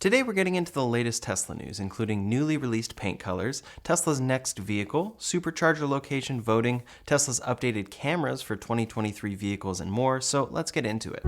Today we're getting into the latest Tesla news, including newly released paint colors, Tesla's next vehicle, Supercharger location voting, Tesla's updated cameras for 2023 vehicles, and more, so let's get into it.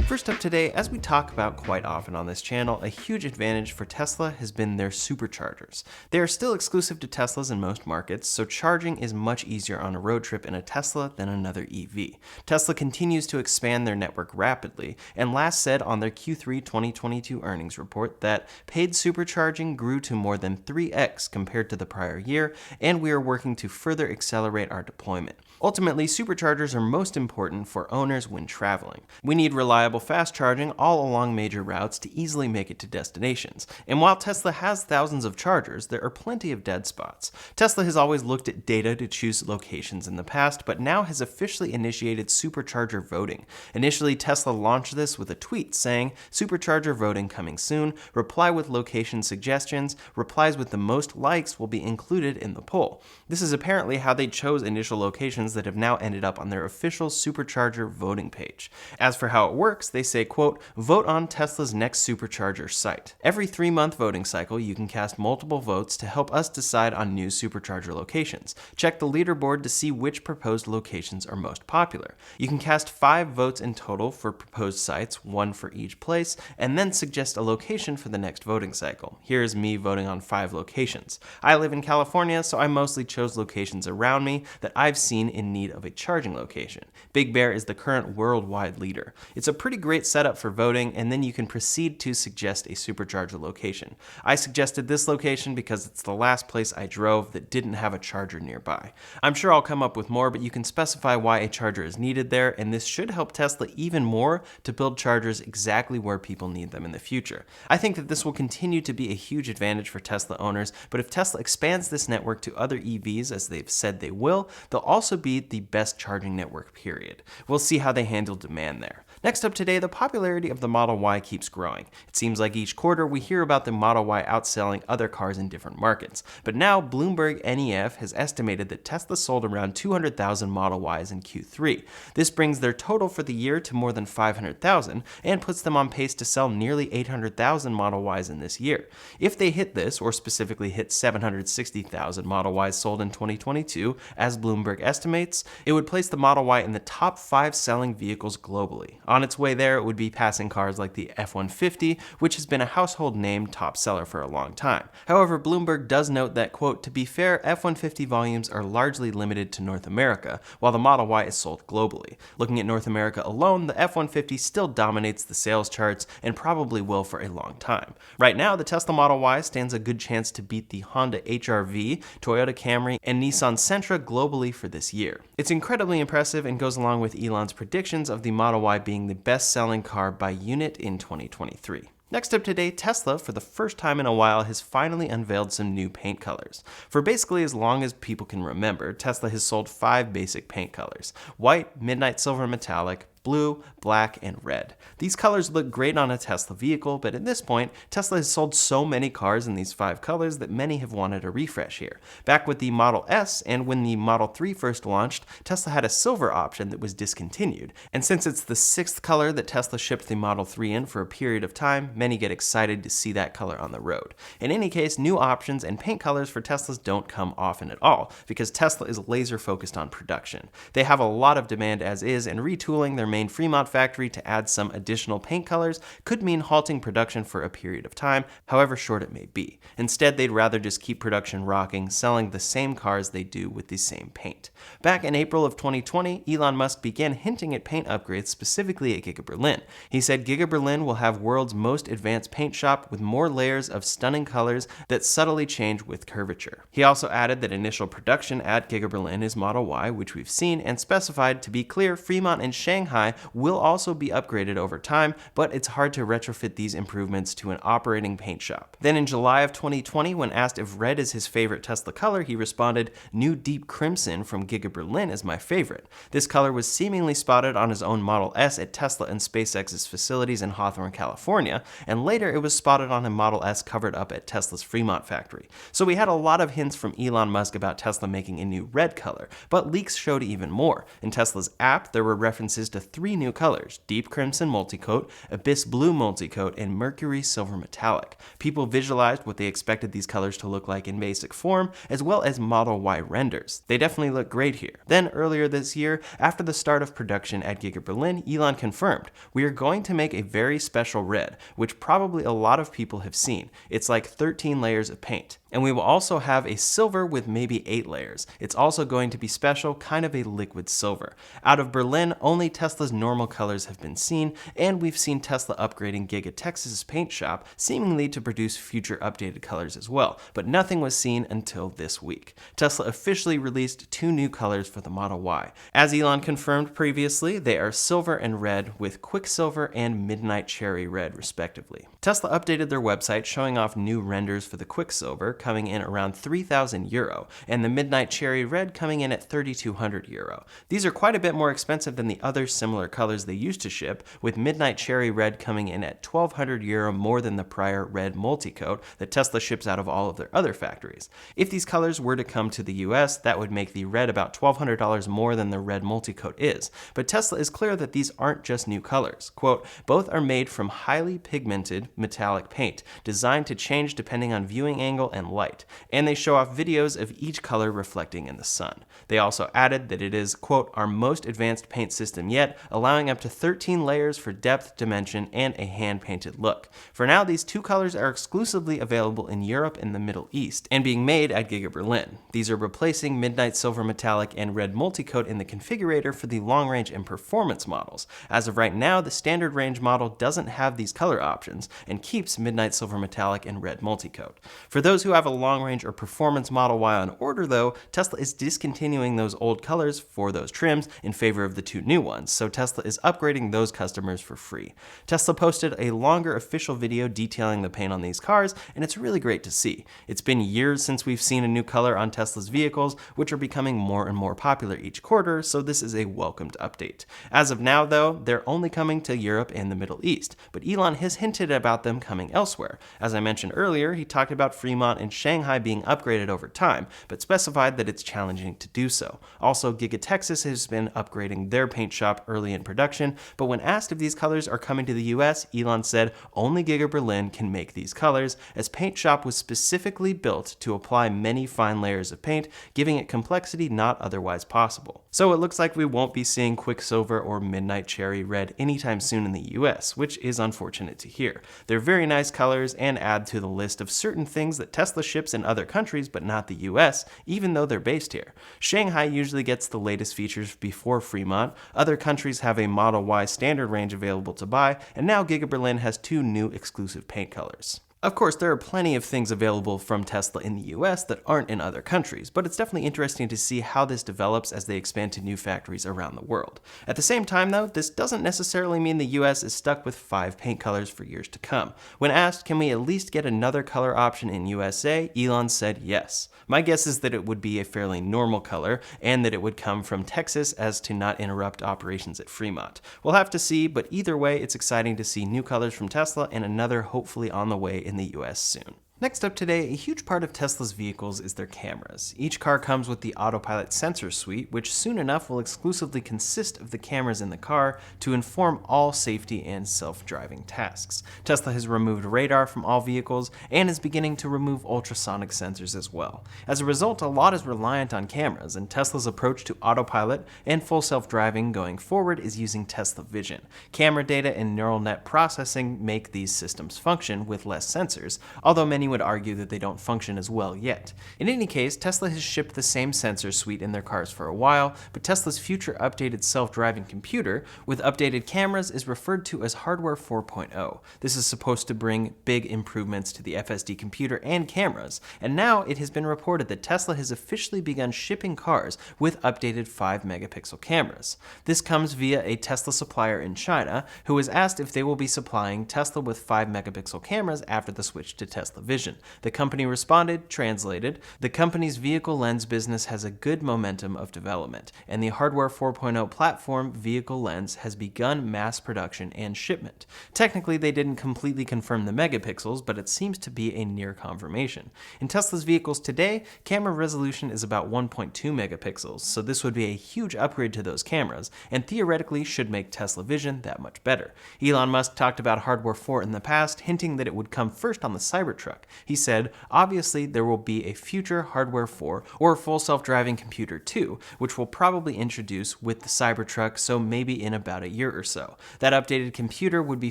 First up today, as we talk about quite often on this channel, a huge advantage for Tesla has been their superchargers. They are still exclusive to Teslas in most markets, so charging is much easier on a road trip in a Tesla than another EV. Tesla continues to expand their network rapidly, and last said on their Q3 2022 earnings report that paid supercharging grew to more than 3x compared to the prior year, and we are working to further accelerate our deployment. Ultimately, superchargers are most important for owners when traveling. We need reliable fast charging all along major routes to easily make it to destinations. And while Tesla has thousands of chargers, there are plenty of dead spots. Tesla has always looked at data to choose locations in the past, but now has officially initiated supercharger voting. Initially, Tesla launched this with a tweet saying, "Supercharger voting coming soon. Reply with location suggestions. Replies with the most likes will be included in the poll." This is apparently how they chose initial locations that have now ended up on their official Supercharger voting page. As for how it works, they say, quote, "Vote on Tesla's next Supercharger site. Every 3-month voting cycle, you can cast multiple votes to help us decide on new Supercharger locations. Check the leaderboard to see which proposed locations are most popular. You can cast 5 votes in total for proposed sites, 1 for each place, and then suggest a location for the next voting cycle. Here's me voting on 5 locations. I live in California, so I mostly chose locations around me that I've seen in need of a charging location. Big Bear is the current worldwide leader. It's a pretty great setup for voting, and then you can proceed to suggest a supercharger location. I suggested this location because it's the last place I drove that didn't have a charger nearby. I'm sure I'll come up with more, but you can specify why a charger is needed there, and this should help Tesla even more to build chargers exactly where people need them in the future. I think that this will continue to be a huge advantage for Tesla owners, but if Tesla expands this network to other EVs, as they've said they will, they'll also be the best charging network, period. We'll see how they handle demand there. Next up today, the popularity of the Model Y keeps growing. It seems like each quarter we hear about the Model Y outselling other cars in different markets. But now Bloomberg NEF has estimated that Tesla sold around 200,000 Model Ys in Q3. This brings their total for the year to more than 500,000 and puts them on pace to sell nearly 800,000 Model Ys in this year. If they hit this, or specifically hit 760,000 Model Ys sold in 2022, as Bloomberg estimates, it would place the Model Y in the top 5 selling vehicles globally. On its way there, it would be passing cars like the F-150, which has been a household name top seller for a long time. However, Bloomberg does note that, quote, "To be fair, F-150 volumes are largely limited to North America, while the Model Y is sold globally. Looking at North America alone, the F-150 still dominates the sales charts and probably will for a long time. Right now, the Tesla Model Y stands a good chance to beat the Honda HR-V, Toyota Camry, and Nissan Sentra globally for this year. It's incredibly impressive and goes along with Elon's predictions of the Model Y being the best-selling car by unit in 2023. Next up today, Tesla, for the first time in a while, has finally unveiled some new paint colors. For basically as long as people can remember, Tesla has sold 5 basic paint colors: white, midnight silver metallic, blue, black, and red. These colors look great on a Tesla vehicle, but at this point, Tesla has sold so many cars in these 5 colors that many have wanted a refresh here. Back with the Model S and when the Model 3 first launched, Tesla had a silver option that was discontinued. And since it's the 6th color that Tesla shipped the Model 3 in for a period of time, many get excited to see that color on the road. In any case, new options and paint colors for Teslas don't come often at all, because Tesla is laser focused on production. They have a lot of demand as is, and retooling their main Fremont factory to add some additional paint colors could mean halting production for a period of time, however short it may be. Instead, they'd rather just keep production rocking, selling the same cars they do with the same paint. Back in April of 2020, Elon Musk began hinting at paint upgrades specifically at Giga Berlin. He said Giga Berlin will have world's most advanced paint shop with more layers of stunning colors that subtly change with curvature. He also added that initial production at Giga Berlin is Model Y, which we've seen, and specified, to be clear, Fremont and Shanghai will also be upgraded over time, but it's hard to retrofit these improvements to an operating paint shop. Then in July of 2020, when asked if red is his favorite Tesla color, he responded, "New deep crimson from Giga Berlin is my favorite." This color was seemingly spotted on his own Model S at Tesla and SpaceX's facilities in Hawthorne, California, and later it was spotted on a Model S covered up at Tesla's Fremont factory. So we had a lot of hints from Elon Musk about Tesla making a new red color, but leaks showed even more. In Tesla's app, there were references to with 3 new colors: Deep Crimson Multicoat, Abyss Blue Multicoat, and Mercury Silver Metallic. People visualized what they expected these colors to look like in basic form, as well as Model Y renders. They definitely look great here. Then earlier this year, after the start of production at Giga Berlin, Elon confirmed, "We are going to make a very special red, which probably a lot of people have seen. It's like 13 layers of paint. And we will also have a silver with maybe 8 layers. It's also going to be special, kind of a liquid silver." Out of Berlin, only Tesla's normal colors have been seen, and we've seen Tesla upgrading Giga Texas's paint shop, seemingly to produce future updated colors as well, but nothing was seen until this week. Tesla officially released 2 new colors for the Model Y. As Elon confirmed previously, they are silver and red with Quicksilver and Midnight Cherry Red respectively. Tesla updated their website showing off new renders for the Quicksilver, coming in around €3,000, and the Midnight Cherry Red coming in at €3,200. These are quite a bit more expensive than the other similar colors they used to ship, with Midnight Cherry Red coming in at €1,200 more than the prior red multicoat that Tesla ships out of all of their other factories. If these colors were to come to the US, that would make the red about $1,200 more than the red multicoat is. But Tesla is clear that these aren't just new colors. Quote, "Both are made from highly pigmented metallic paint, designed to change depending on viewing angle and light, and they show off videos of each color reflecting in the sun." They also added that it is, quote, "our most advanced paint system yet, allowing up to 13 layers for depth, dimension, and a hand-painted look." For now, these 2 colors are exclusively available in Europe and the Middle East, and being made at Giga Berlin. These are replacing Midnight Silver Metallic and Red Multicoat in the configurator for the long-range and performance models. As of right now, the standard range model doesn't have these color options, and keeps Midnight Silver Metallic and Red Multicoat. For those who have a long-range or performance Model Y on order though, Tesla is discontinuing those old colors for those trims in favor of the 2 new ones, so Tesla is upgrading those customers for free. Tesla posted a longer official video detailing the paint on these cars, and it's really great to see. It's been years since we've seen a new color on Tesla's vehicles, which are becoming more and more popular each quarter, so this is a welcomed update. As of now though, they're only coming to Europe and the Middle East, but Elon has hinted about them coming elsewhere. As I mentioned earlier, he talked about Fremont and Shanghai being upgraded over time, but specified that it's challenging to do so. Also, Giga Texas has been upgrading their paint shop early in production, but when asked if these colors are coming to the US, Elon said only Giga Berlin can make these colors, as paint shop was specifically built to apply many fine layers of paint, giving it complexity not otherwise possible. So it looks like we won't be seeing Quicksilver or Midnight Cherry Red anytime soon in the US, which is unfortunate to hear. They're very nice colors and add to the list of certain things that Tesla ships in other countries but not the US, even though they're based here. Shanghai usually gets the latest features before Fremont, other countries have a Model Y standard range available to buy, and now Giga Berlin has 2 new exclusive paint colors. Of course, there are plenty of things available from Tesla in the US that aren't in other countries, but it's definitely interesting to see how this develops as they expand to new factories around the world. At the same time though, this doesn't necessarily mean the US is stuck with 5 paint colors for years to come. When asked, can we at least get another color option in USA, Elon said yes. My guess is that it would be a fairly normal color, and that it would come from Texas as to not interrupt operations at Fremont. We'll have to see, but either way, it's exciting to see new colors from Tesla and another hopefully on the way in the US soon. Next up today, a huge part of Tesla's vehicles is their cameras. Each car comes with the autopilot sensor suite, which soon enough will exclusively consist of the cameras in the car to inform all safety and self-driving tasks. Tesla has removed radar from all vehicles and is beginning to remove ultrasonic sensors as well. As a result, a lot is reliant on cameras, and Tesla's approach to autopilot and full self-driving going forward is using Tesla Vision. Camera data and neural net processing make these systems function with less sensors, although many would argue that they don't function as well yet. In any case, Tesla has shipped the same sensor suite in their cars for a while, but Tesla's future updated self-driving computer with updated cameras is referred to as Hardware 4.0. This is supposed to bring big improvements to the FSD computer and cameras, and now it has been reported that Tesla has officially begun shipping cars with updated 5-megapixel cameras. This comes via a Tesla supplier in China, who was asked if they will be supplying Tesla with 5-megapixel cameras after the switch to Tesla Vision. vision. The company responded, translated, "The company's vehicle lens business has a good momentum of development, and the Hardware 4.0 platform vehicle lens has begun mass production and shipment." Technically, they didn't completely confirm the megapixels, but it seems to be a near confirmation. In Tesla's vehicles today, camera resolution is about 1.2 megapixels, so this would be a huge upgrade to those cameras, and theoretically should make Tesla Vision that much better. Elon Musk talked about Hardware 4 in the past, hinting that it would come first on the Cybertruck. He said, "Obviously, there will be a future Hardware 4 or full self-driving computer 2, which we'll probably introduce with the Cybertruck, so maybe in about a year or so. That updated computer would be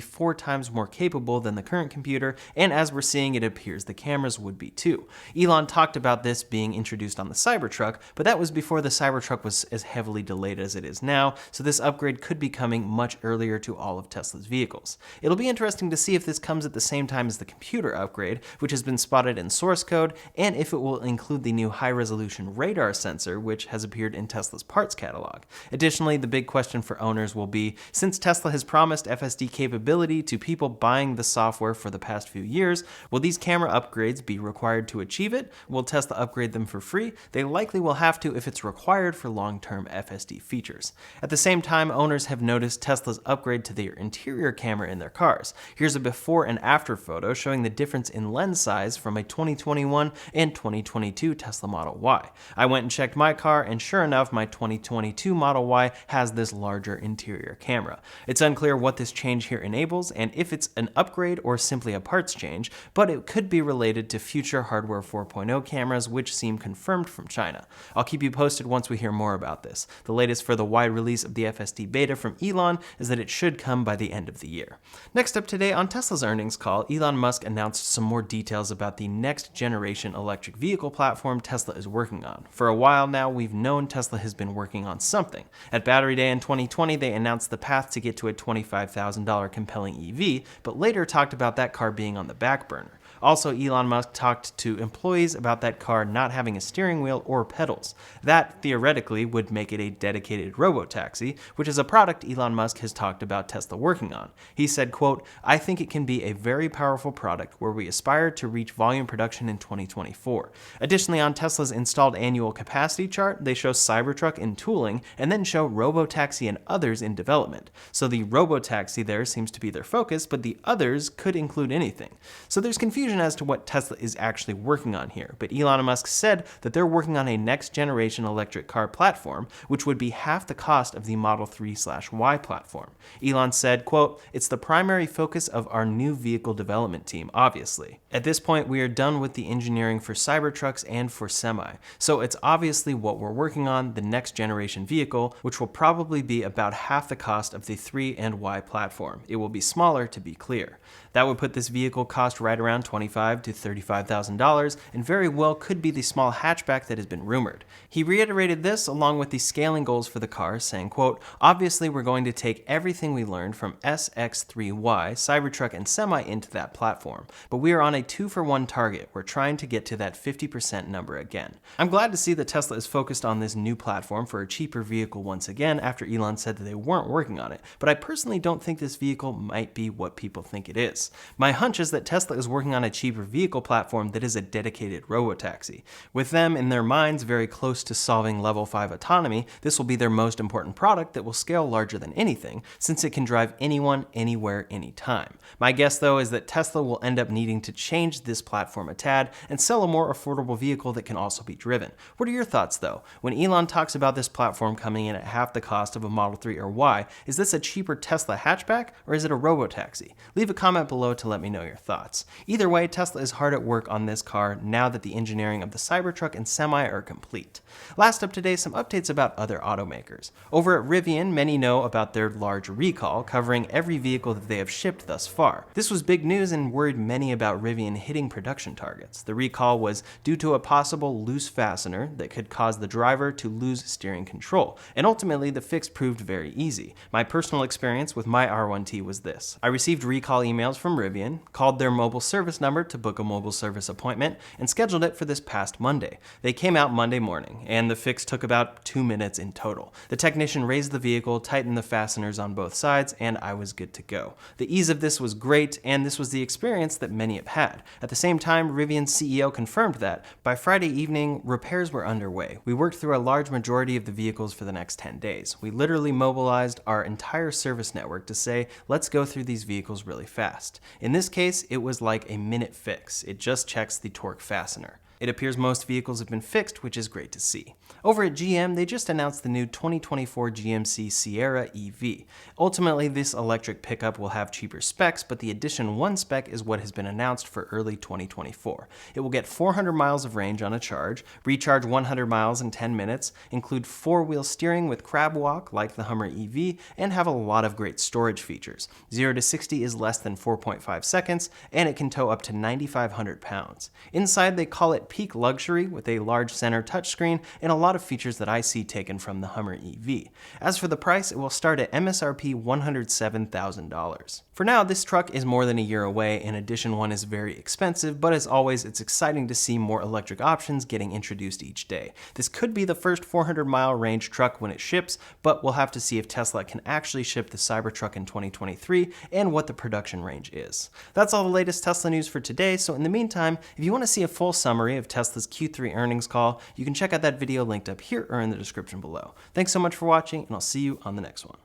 4 times more capable than the current computer, and as we're seeing, it appears the cameras would be too." Elon talked about this being introduced on the Cybertruck, but that was before the Cybertruck was as heavily delayed as it is now, so this upgrade could be coming much earlier to all of Tesla's vehicles. It'll be interesting to see if this comes at the same time as the computer upgrade, which has been spotted in source code, and if it will include the new high-resolution radar sensor, which has appeared in Tesla's parts catalog. Additionally, the big question for owners will be, since Tesla has promised FSD capability to people buying the software for the past few years, will these camera upgrades be required to achieve it? Will Tesla upgrade them for free? They likely will have to if it's required for long-term FSD features. At the same time, owners have noticed Tesla's upgrade to their interior camera in their cars. Here's a before and after photo showing the difference in lens size from a 2021 and 2022 Tesla Model Y. I went and checked my car, and sure enough, my 2022 Model Y has this larger interior camera. It's unclear what this change here enables and if it's an upgrade or simply a parts change, but it could be related to future Hardware 4.0 cameras, which seem confirmed from China. I'll keep you posted once we hear more about this. The latest for the wide release of the FSD beta from Elon is that it should come by the end of the year. Next up today on Tesla's earnings call, Elon Musk announced some more details about the next generation electric vehicle platform Tesla is working on. For a while now, we've known Tesla has been working on something. At Battery Day in 2020, they announced the path to get to a $25,000 compelling EV, but later talked about that car being on the back burner. Also, Elon Musk talked to employees about that car not having a steering wheel or pedals. That, theoretically, would make it a dedicated robotaxi, which is a product Elon Musk has talked about Tesla working on. He said, quote, "I think it can be a very powerful product where we aspire to reach volume production in 2024. Additionally, on Tesla's installed annual capacity chart, they show Cybertruck in tooling and then show robotaxi and others in development. So the robotaxi there seems to be their focus, but the others could include anything. So there's confusion as to what Tesla is actually working on here, but Elon Musk said that they're working on a next-generation electric car platform, which would be half the cost of the Model 3/Y platform. Elon said, quote, "It's the primary focus of our new vehicle development team, obviously. At this point, we are done with the engineering for Cybertrucks and for Semi, so it's obviously what we're working on, the next-generation vehicle, which will probably be about half the cost of the 3 and Y platform. It will be smaller, to be clear. That would put this vehicle cost right around $25,000 to $35,000, and very well could be the small hatchback that has been rumored." He reiterated this along with the scaling goals for the car, saying, quote, "Obviously, we're going to take everything we learned from SX3Y, Cybertruck, and Semi into that platform, but we are on a 2-for-1 target. We're trying to get to that 50% number again." I'm glad to see that Tesla is focused on this new platform for a cheaper vehicle once again after Elon said that they weren't working on it, but I personally don't think this vehicle might be what people think it is. My hunch is that Tesla is working on a cheaper vehicle platform that is a dedicated robotaxi. With them, in their minds, very close to solving level 5 autonomy, this will be their most important product that will scale larger than anything, since it can drive anyone, anywhere, anytime. My guess, though, is that Tesla will end up needing to change this platform a tad and sell a more affordable vehicle that can also be driven. What are your thoughts, though? When Elon talks about this platform coming in at half the cost of a Model 3 or Y, is this a cheaper Tesla hatchback, or is it a robotaxi? Leave a comment below to let me know your thoughts. Either way, Tesla is hard at work on this car now that the engineering of the Cybertruck and Semi are complete. Last up today, some updates about other automakers. Over at Rivian, many know about their large recall, covering every vehicle that they have shipped thus far. This was big news and worried many about Rivian hitting production targets. The recall was due to a possible loose fastener that could cause the driver to lose steering control, and ultimately the fix proved very easy. My personal experience with my R1T was this. I received recall emails from Rivian, called their mobile service number number to book a mobile service appointment and scheduled it for this past Monday. They came out Monday morning, and the fix took about 2 minutes in total. The technician raised the vehicle, tightened the fasteners on both sides, and I was good to go. The ease of this was great, and this was the experience that many have had. At the same time, Rivian's CEO confirmed that by Friday evening, repairs were underway. We worked through a large majority of the vehicles for the next 10 days. We literally mobilized our entire service network to say, let's go through these vehicles really fast. In this case, it was like a minute fix. It just checks the torque fastener. It appears most vehicles have been fixed, which is great to see. Over at GM, they just announced the new 2024 GMC Sierra EV. Ultimately, this electric pickup will have cheaper specs, but the Edition 1 spec is what has been announced for early 2024. It will get 400 miles of range on a charge, recharge 100 miles in 10 minutes, include 4-wheel steering with crab walk like the Hummer EV, and have a lot of great storage features. 0 to 60 is less than 4.5 seconds, and it can tow up to 9,500 pounds. Inside, they call it peak luxury with a large center touchscreen and a lot of features that I see taken from the Hummer EV. As for the price, it will start at MSRP $107,000. For now, this truck is more than a year away and Edition 1 is very expensive, but as always, it's exciting to see more electric options getting introduced each day. This could be the first 400-mile range truck when it ships, but we'll have to see if Tesla can actually ship the Cybertruck in 2023 and what the production range is. That's all the latest Tesla news for today, so in the meantime, if you want to see a full summary of Tesla's Q3 earnings call, you can check out that video linked up here or in the description below. Thanks so much for watching, and I'll see you on the next one.